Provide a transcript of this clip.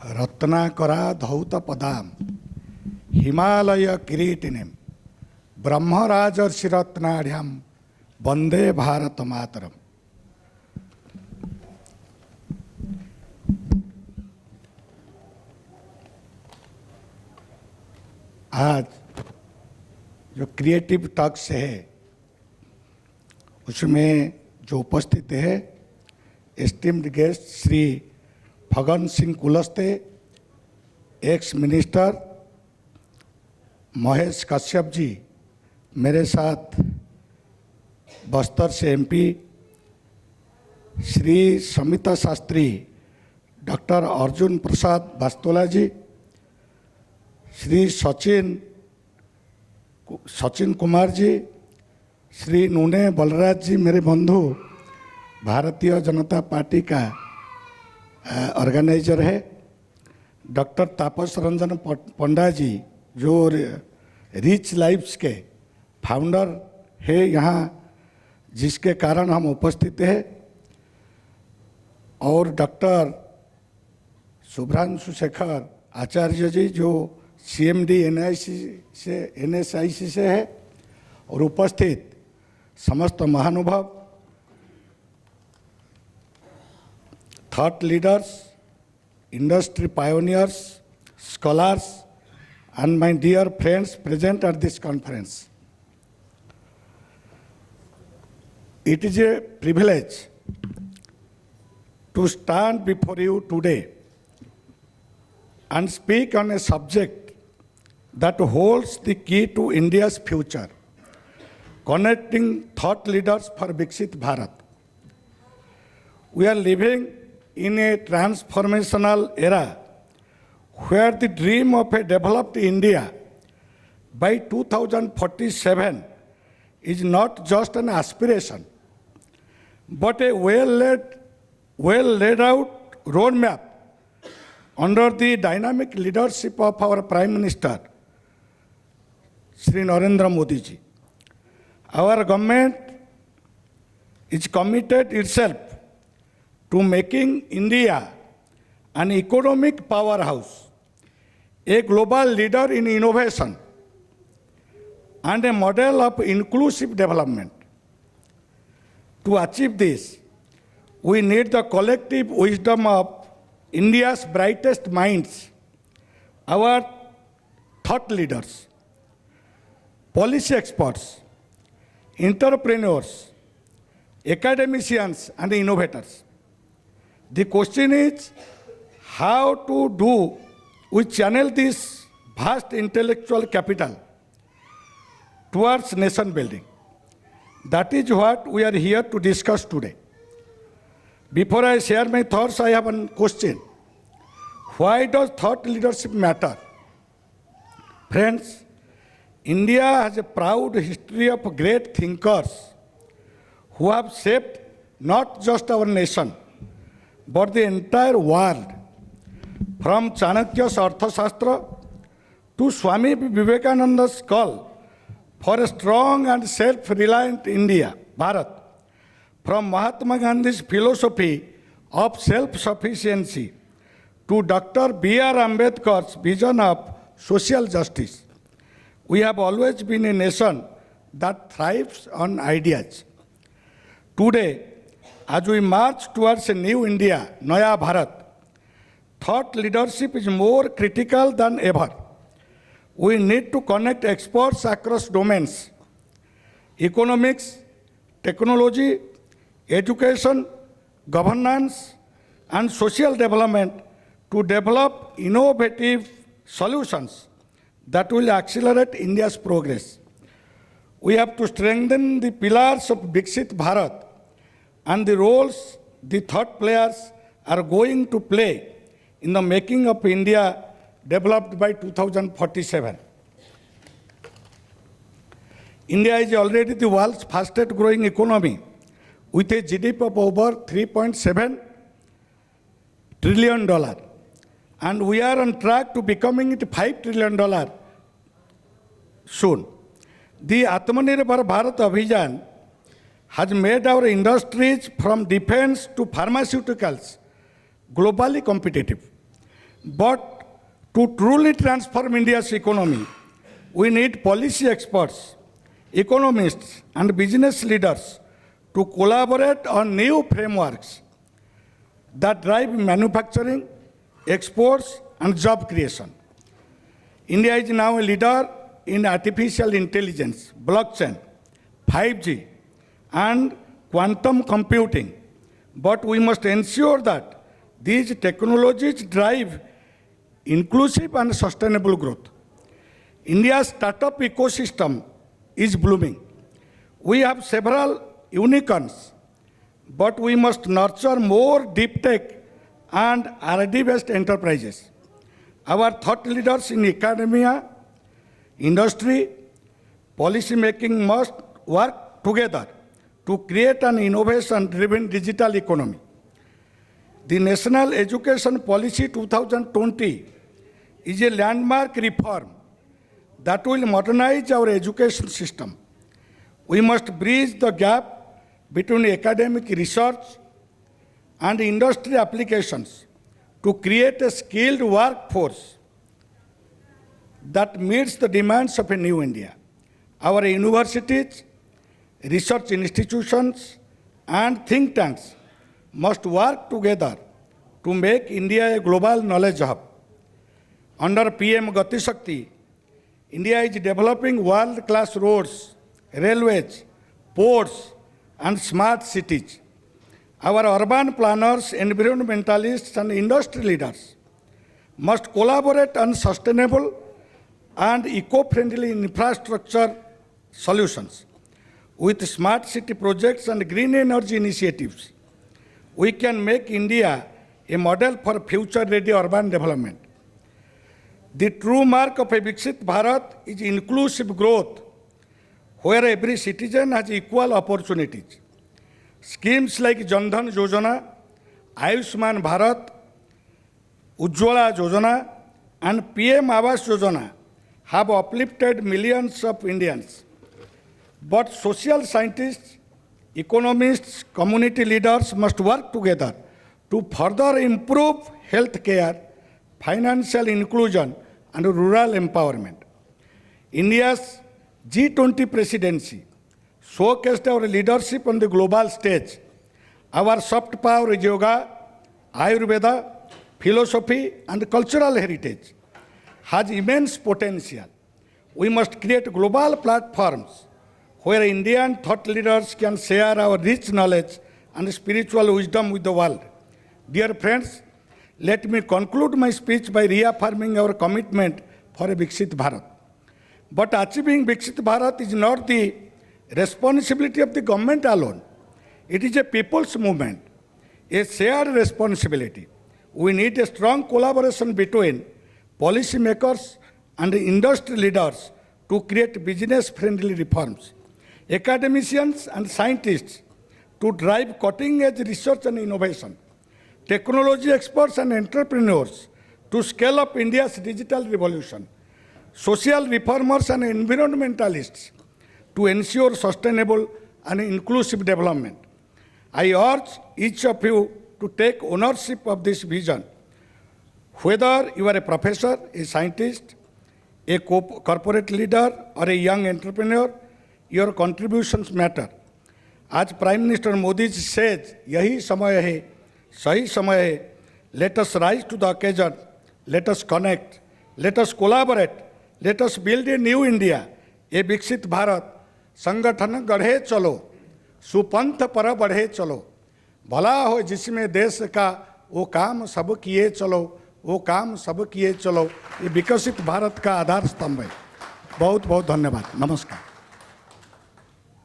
रत्नाकरा धौत पदाम हिमालय किरीटिनीम ब्रह्मराजर्षिरत्नाढ्याम वंदे भारत मातरम। आज जो creative talks है उसमें जो उपस्थित है esteemed guest Shri Faggan Singh Kulaste, ex minister Mahesh Kashyap ji, मेरे साथ बस्तर से एमपी श्री समिता शास्त्री, डॉक्टर अर्जुन प्रसाद वास्तोला जी, श्री सचिन कुमार जी, श्री नूने बलराज जी मेरे बंधु, भारतीय जनता पार्टी का ऑर्गेनाइजर है, डॉक्टर तापस रंजन पंडा जी जो रिच लाइफ्स के फाउंडर है यहाँ, जिसके कारण हम उपस्थित हैं, और डॉक्टर शुभ्रांशु शेखर आचार्य जी जो सीएमडी एनएसआईसी से है, और उपस्थित समस्त महानुभाव, thought leaders, industry pioneers, scholars and my dear friends present at this conference. It is a privilege to stand before you today and speak on a subject that holds the key to India's future, connecting thought leaders for Viksit Bharat. We are living in a transformational era where the dream of a developed India by 2047 is not just an aspiration, but a well laid out roadmap under the dynamic leadership of our Prime Minister, Shri Narendra Modi ji. Our government is committed itself to making India an economic powerhouse, a global leader in innovation, and a model of inclusive development. To achieve this, we need the collective wisdom of India's brightest minds, our thought leaders, policy experts, entrepreneurs, academicians, and innovators. The question is, how to do we channel this vast intellectual capital towards nation building? That is what we are here to discuss today. Before I share my thoughts, I have one question. Why does thought leadership matter? Friends, India has a proud history of great thinkers who have shaped not just our nation, but the entire world. From Chanakya's Arthashastra to Swami Vivekananda's call for a strong and self-reliant India, Bharat, from Mahatma Gandhi's philosophy of self-sufficiency to Dr. B.R. Ambedkar's vision of social justice, we have always been a nation that thrives on ideas. Today, as we march towards a new India, Naya Bharat, thought leadership is more critical than ever. We need to connect experts across domains: economics, technology, education, governance, and social development to develop innovative solutions that will accelerate India's progress. We have to strengthen the pillars of Viksit Bharat and the roles the thought players are going to play in the making of India developed by 2047. India is already the world's fastest growing economy with a GDP of over $3.7 trillion. And we are on track to becoming it $5 trillion soon. The Atmanirbhar Bharat Abhijan has made our industries from defense to pharmaceuticals globally competitive. But to truly transform India's economy, we need policy experts, economists, and business leaders to collaborate on new frameworks that drive manufacturing, exports, and job creation. India is now a leader in artificial intelligence, blockchain, 5G, and quantum computing. But we must ensure that these technologies drive inclusive and sustainable growth. India's startup ecosystem is blooming. We have several unicorns, but we must nurture more deep tech and R&D-based enterprises. Our thought leaders in academia, industry, policy making must work together to create an innovation-driven digital economy. The National Education Policy 2020 is a landmark reform that will modernize our education system. We must bridge the gap between academic research and industry applications to create a skilled workforce that meets the demands of a new India. Our universities, research institutions, and think tanks must work together to make India a global knowledge hub. Under PM Gati Shakti, India is developing world-class roads, railways, ports, and smart cities. Our urban planners, environmentalists, and industry leaders must collaborate on sustainable and eco-friendly infrastructure solutions. With smart city projects and green energy initiatives, we can make India a model for future-ready urban development. The true mark of a Viksit Bharat is inclusive growth, where every citizen has equal opportunities. Schemes like Jan Dhan Yojana, Ayushman Bharat, Ujjwala Yojana, and PM Awas Yojana have uplifted millions of Indians. But social scientists, economists, community leaders must work together to further improve health care, financial inclusion, and rural empowerment. India's G20 presidency showcased our leadership on the global stage. Our soft power is yoga, Ayurveda, philosophy, and cultural heritage has immense potential. We must create global platforms where Indian thought leaders can share our rich knowledge and spiritual wisdom with the world. Dear friends, let me conclude my speech by reaffirming our commitment for a Viksit Bharat. But achieving Viksit Bharat is not the responsibility of the government alone. It is a people's movement, a shared responsibility. We need a strong collaboration between policymakers and industry leaders to create business-friendly reforms, academicians and scientists to drive cutting-edge research and innovation, technology experts and entrepreneurs to scale up India's digital revolution, social reformers and environmentalists to ensure sustainable and inclusive development. I urge each of you to take ownership of this vision. Whether you are a professor, a scientist, a corporate leader, or a young entrepreneur, your contributions matter. As Prime Minister Modi says, "Yahi samay hai, sahi samay hai." Let us rise to the occasion. Let us connect. Let us collaborate. Let us build a new India, a Viksit Bharat. संगठन गढ़े चलो, सुपंथ पर बढ़े चलो, भला हो जिसमें देश का वो काम सब किए चलो, वो काम सब किए चलो। ये विकसित भारत का आधार स्तंभ है। बहुत बहुत धन्यवाद। नमस्कार।